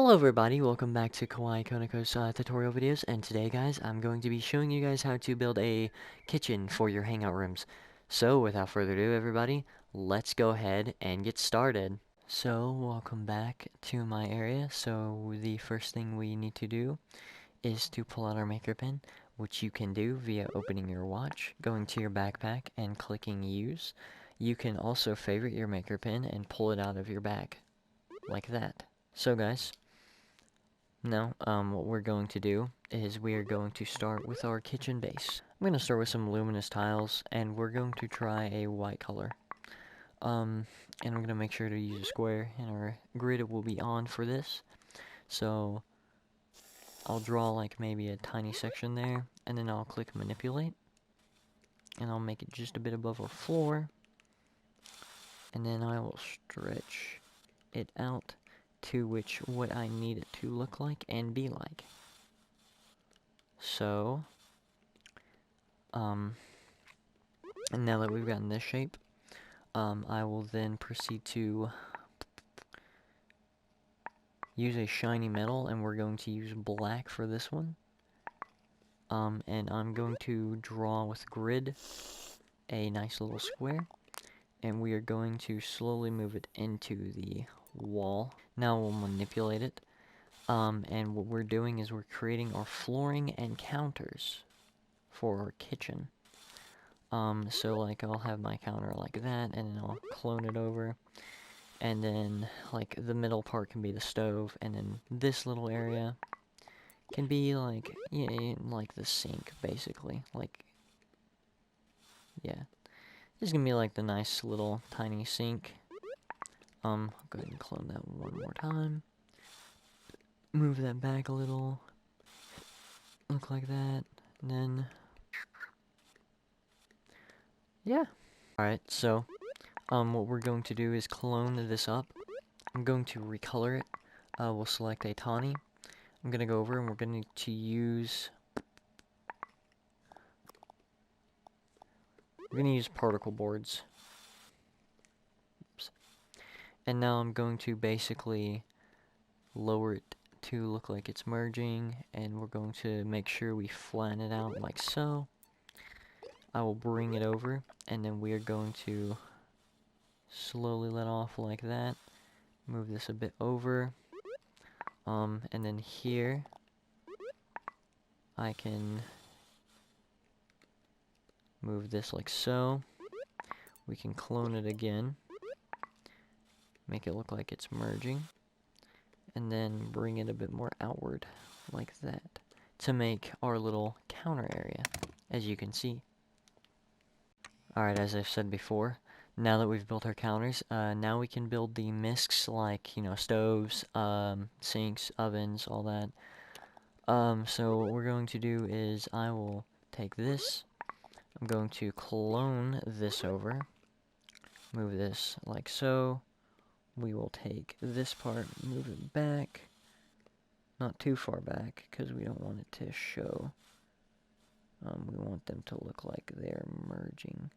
Hello everybody, welcome back to Kawaii Konoko's tutorial videos, and today guys, I'm going to be showing you guys how to build a kitchen for your hangout rooms. So, without further ado everybody, let's go ahead and get started. So, welcome back to my area. So, the first thing we need to do is to pull out our maker pen, which you can do via opening your watch, going to your backpack, and clicking use. You can also favorite your maker pen and pull it out of your bag, like that. So guys, now, what we're going to do is we are going to start with our kitchen base. I'm going to start with some luminous tiles, and we're going to try a white color. And I'm going to make sure to use a square, and our grid will be on for this. So, I'll draw like maybe a tiny section there, and then I'll click manipulate. And I'll make it just a bit above our floor. And then I will stretch it out to what I need it to look like and be like. So, and now that we've gotten this shape, I will then proceed to use a shiny metal, and we're going to use black for this one. And I'm going to draw with grid a nice little square, and we are going to slowly move it into the wall. Now we'll manipulate it, and what we're doing is we're creating our flooring and counters for our kitchen. So like I'll have my counter like that, and then I'll clone it over, and then like the middle part can be the stove, and then this little area can be like, yeah, like the sink basically. Like, yeah, this is gonna be like the nice little tiny sink. I'll go ahead and clone that one more time. Move that back a little. Look like that, and then yeah. Alright, so what we're going to do is clone this up. I'm going to recolor it. We'll select a tawny. I'm gonna go over and we're going to use particle boards. Oops. And now I'm going to basically lower it to look like it's merging, and we're going to make sure we flatten it out like so. I will bring it over, and then we are going to slowly let off like that. Move this a bit over. And then here, I can move this like so. We can clone it again. Make it look like it's merging. And then bring it a bit more outward, like that, to make our little counter area, as you can see. Alright, as I've said before, now that we've built our counters, now we can build the misks, like, you know, stoves, sinks, ovens, all that. So what we're going to do is I will take this, I'm going to clone this over, move this like so. We will take this part, move it back, not too far back, because we don't want it to show. We want them to look like they're merging,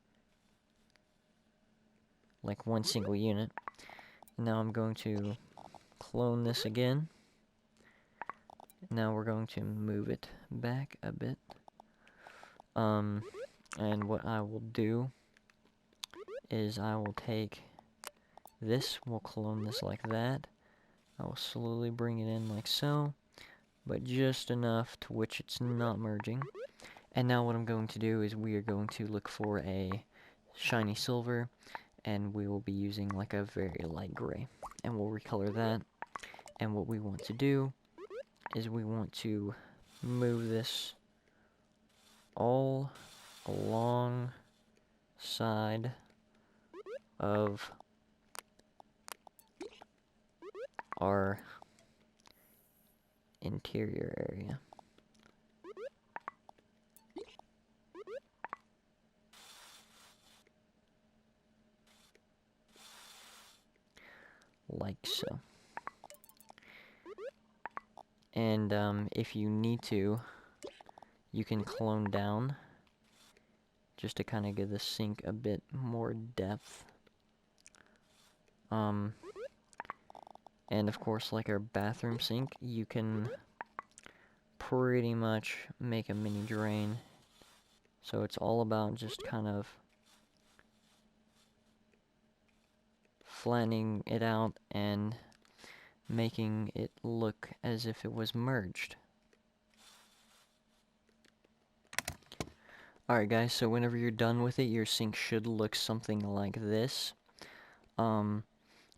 like one single unit. Now I'm going to clone this again. Now we're going to move it back a bit. And what I will do is I will take this, we'll clone this like that. I will slowly bring it in like so, but just enough to which it's not merging. And now what I'm going to do is we are going to look for a shiny silver, and we will be using like a very light gray, and we'll recolor that. And what we want to do is we want to move this all along side of our interior area. Like so. And if you need to, you can clone down just to kind of give the sink a bit more depth. And of course, like our bathroom sink, you can pretty much make a mini drain. So it's all about just kind of flattening it out and making it look as if it was merged. Alright guys, so whenever you're done with it, your sink should look something like this.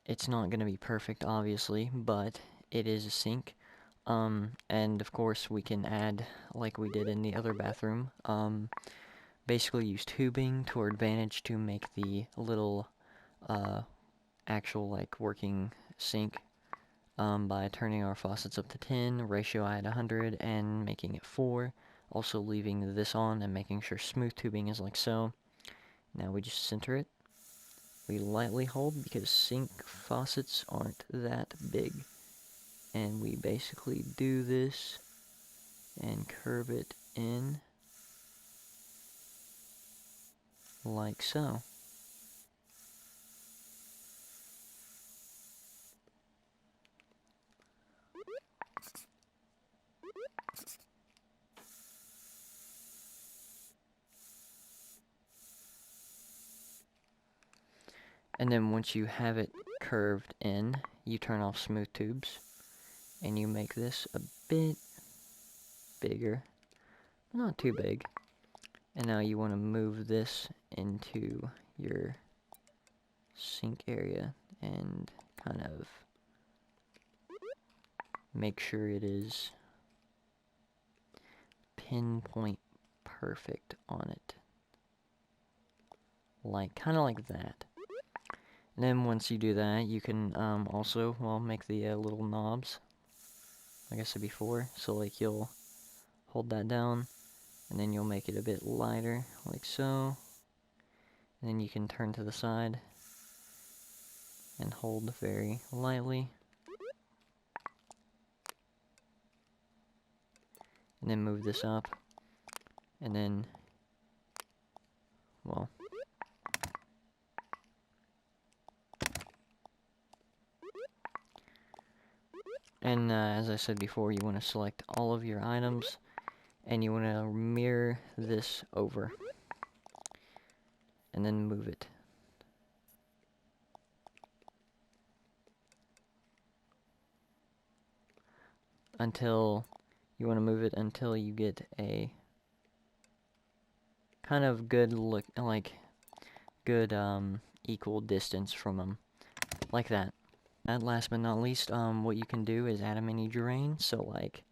It's not going to be perfect, obviously, but it is a sink. And of course we can add, like we did in the other bathroom, basically use tubing to our advantage to make the little, actual, like, working sink, by turning our faucets up to 10, ratio at 100, and making it 4. Also leaving this on and making sure smooth tubing is like so. Now we just center it. We lightly hold because sink faucets aren't that big. And we basically do this and curve it in like so. And then once you have it curved in, you turn off smooth tubes and you make this a bit bigger, not too big. And now you want to move this into your sink area and kind of make sure it is pinpoint perfect on it. Like, kind of like that. And then once you do that, you can also, well, make the little knobs, like I said before. So, like, you'll hold that down, and then you'll make it a bit lighter, like so. And then you can turn to the side and hold very lightly. And then move this up, and then, well, and as I said before, you want to select all of your items, and you want to mirror this over, and then move it. Until, you want to move it until you get a kind of good look, like, good, equal distance from them, like that. And last but not least, what you can do is add a mini drain, so, like,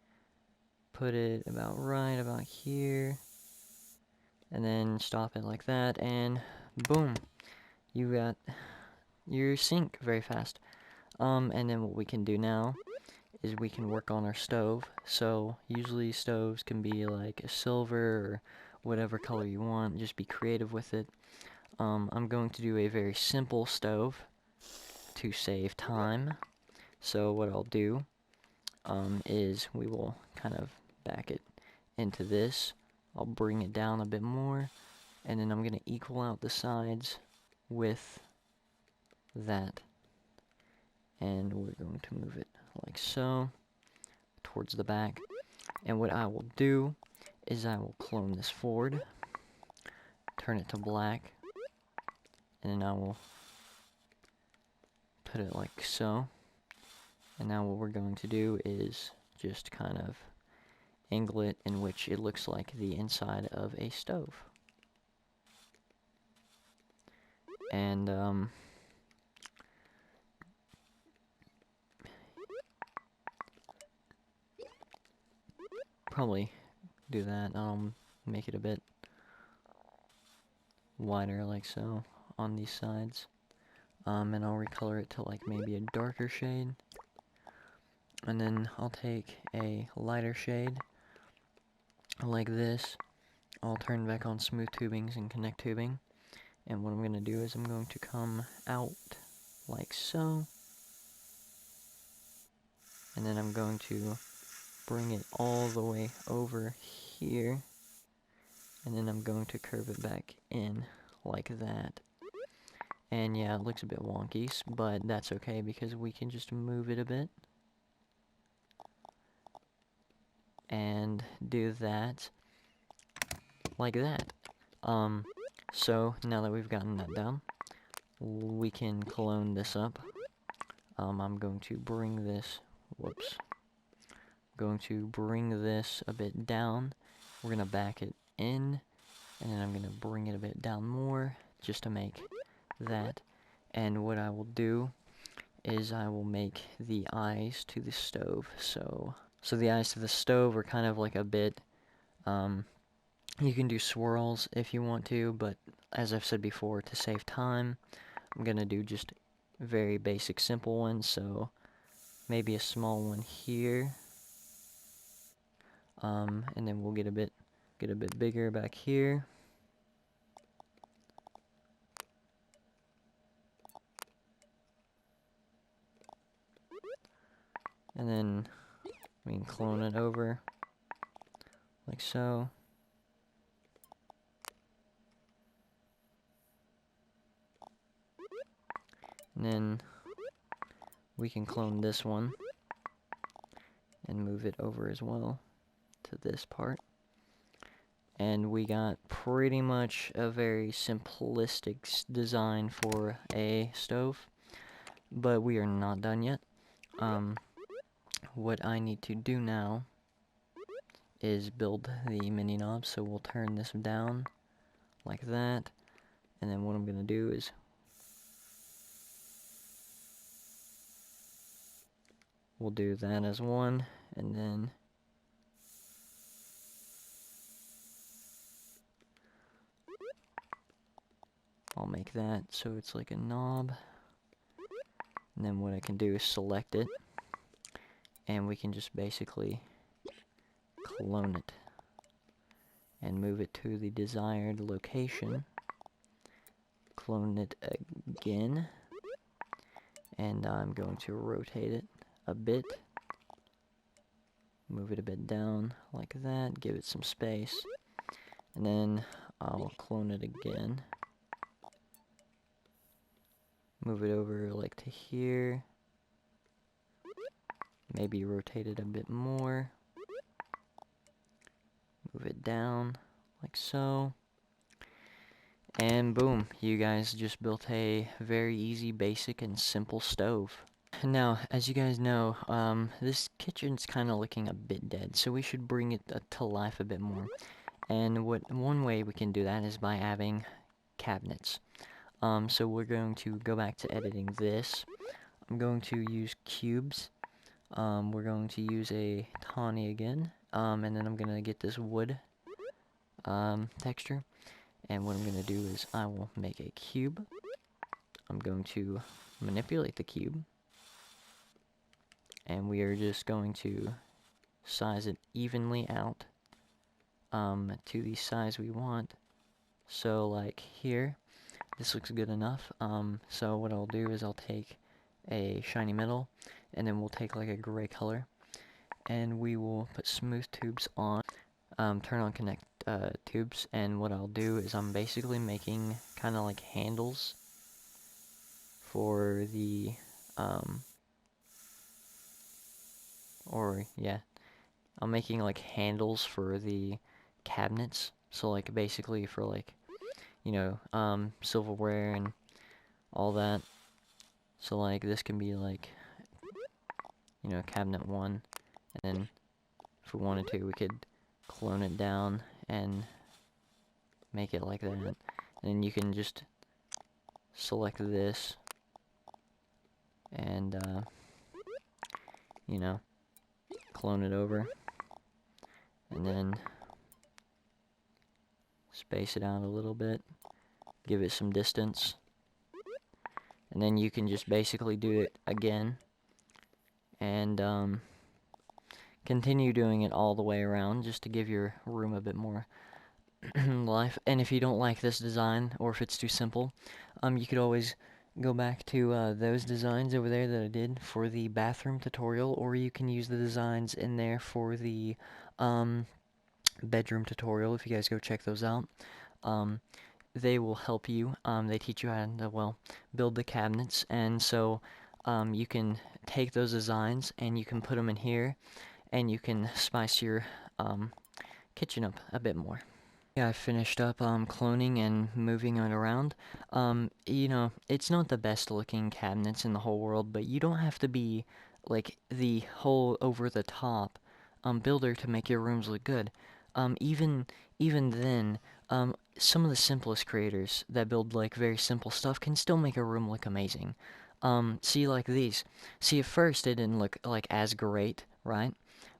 put it about right about here, and then stop it like that, and boom, you got your sink very fast. And then what we can do now is we can work on our stove. So usually stoves can be like a silver or whatever color you want, just be creative with it. I'm going to do a very simple stove to save time. So what I'll do is we will kind of back it into this. I'll bring it down a bit more, and then I'm going to equal out the sides with that. And we're going to move it like so towards the back. And what I will do is I will clone this forward, turn it to black, and then I will put it like so. And now what we're going to do is just kind of angle it in which it looks like the inside of a stove. And probably do that. Make it a bit wider like so on these sides. And I'll recolor it to like maybe a darker shade. And then I'll take a lighter shade like this. I'll turn back on smooth tubings and connect tubing. And what I'm going to do is I'm going to come out like so. And then I'm going to bring it all the way over here. And then I'm going to curve it back in like that. And yeah, it looks a bit wonky, but that's okay because we can just move it a bit. And do that like that. So now that we've gotten that down, we can clone this up. I'm going to bring this, whoops, going to bring this a bit down. We're going to back it in, and then I'm going to bring it a bit down more, just to make that. And what I will do is I will make the eyes to the stove. So the eyes to the stove are kind of like a bit, you can do swirls if you want to, but as I've said before, to save time, I'm going to do just very basic simple ones. So maybe a small one here, and then we'll get a bit bigger back here. And then we can clone it over like so. And then we can clone this one and move it over as well to this part. And we got pretty much a very simplistic design for a stove, but we are not done yet. What I need to do now is build the mini knob, so we'll turn this down like that, and then what I'm going to do is we'll do that as one, and then I'll make that so it's like a knob. And then what I can do is select it, and we can just basically clone it and move it to the desired location. Clone it again, and I'm going to rotate it a bit. Move it a bit down like that, give it some space, and then I'll clone it again. Move it over like to here. Maybe rotate it a bit more. Move it down like so. And boom, you guys just built a very easy, basic, and simple stove. Now, as you guys know, this kitchen's kind of looking a bit dead, so we should bring it to life a bit more. And one way we can do that is by adding cabinets. So we're going to go back to editing this. I'm going to use cubes. We're going to use a tawny again. And then I'm going to get this wood texture. And what I'm going to do is I will make a cube. I'm going to manipulate the cube. And we are just going to size it evenly out to the size we want. So like here, this looks good enough. So what I'll do is I'll take a shiny metal, and then we'll take like a gray color, and we will put smooth tubes on, turn on connect tubes, and what I'll do is I'm basically making kind of like handles for the, I'm making like handles for the cabinets, so like basically for like, you know, silverware and all that. So like this can be like, you know, cabinet 1, and then if we wanted to, we could clone it down and make it like that. And then you can just select this and, you know, clone it over, and then space it out a little bit, give it some distance, and then you can just basically do it again, and continue doing it all the way around just to give your room a bit more life. And if you don't like this design, or if it's too simple, you could always go back to those designs over there that I did for the bathroom tutorial, or you can use the designs in there for the bedroom tutorial if you guys go check those out. they will help you. They teach you how to, well, build the cabinets, and so you can take those designs and you can put them in here, and you can spice your um, kitchen up a bit more. Yeah, I finished up cloning and moving it around. You know, it's not the best looking cabinets in the whole world, but you don't have to be like the whole over the top builder to make your rooms look good. Even then, some of the simplest creators that build like very simple stuff can still make a room look amazing. See like these. See, at first it didn't look like as great, right?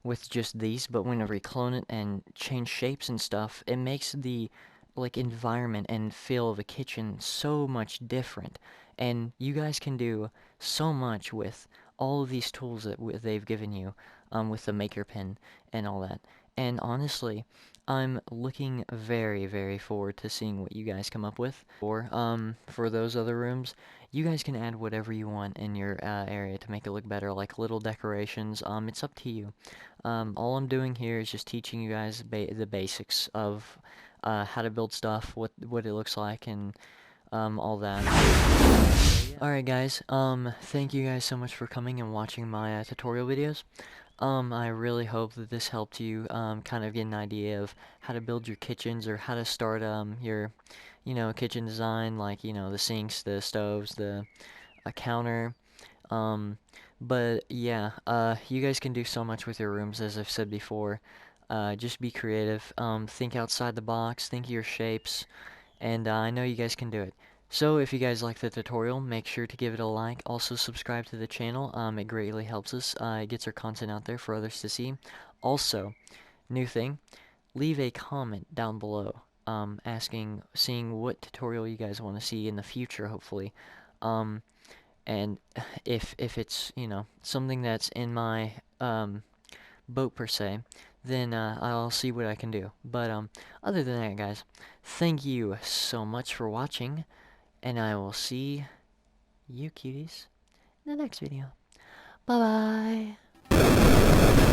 With just these, but whenever you clone it and change shapes and stuff, it makes the like environment and feel of a kitchen so much different. And you guys can do so much with all of these tools that they've given you, with the maker pen and all that. And honestly, I'm looking very, very forward to seeing what you guys come up with. For those other rooms, you guys can add whatever you want in your area to make it look better, like little decorations. It's up to you. All I'm doing here is just teaching you guys the basics of how to build stuff, what it looks like, and all that. Alright guys, thank you guys so much for coming and watching my tutorial videos. I really hope that this helped you kind of get an idea of how to build your kitchens, or how to start your, kitchen design, like, the sinks, the stoves, the counter. Um, but yeah, you guys can do so much with your rooms, as I've said before. Just be creative, think outside the box, think of your shapes, and I know you guys can do it. So if you guys like the tutorial, make sure to give it a like. Also subscribe to the channel. It greatly helps us. It gets our content out there for others to see. Also, new thing, leave a comment down below, seeing what tutorial you guys want to see in the future, hopefully. Um, and if it's, something that's in my boat per se, then I'll see what I can do. But other than that, guys, thank you so much for watching, and I will see you cuties in the next video. Bye bye.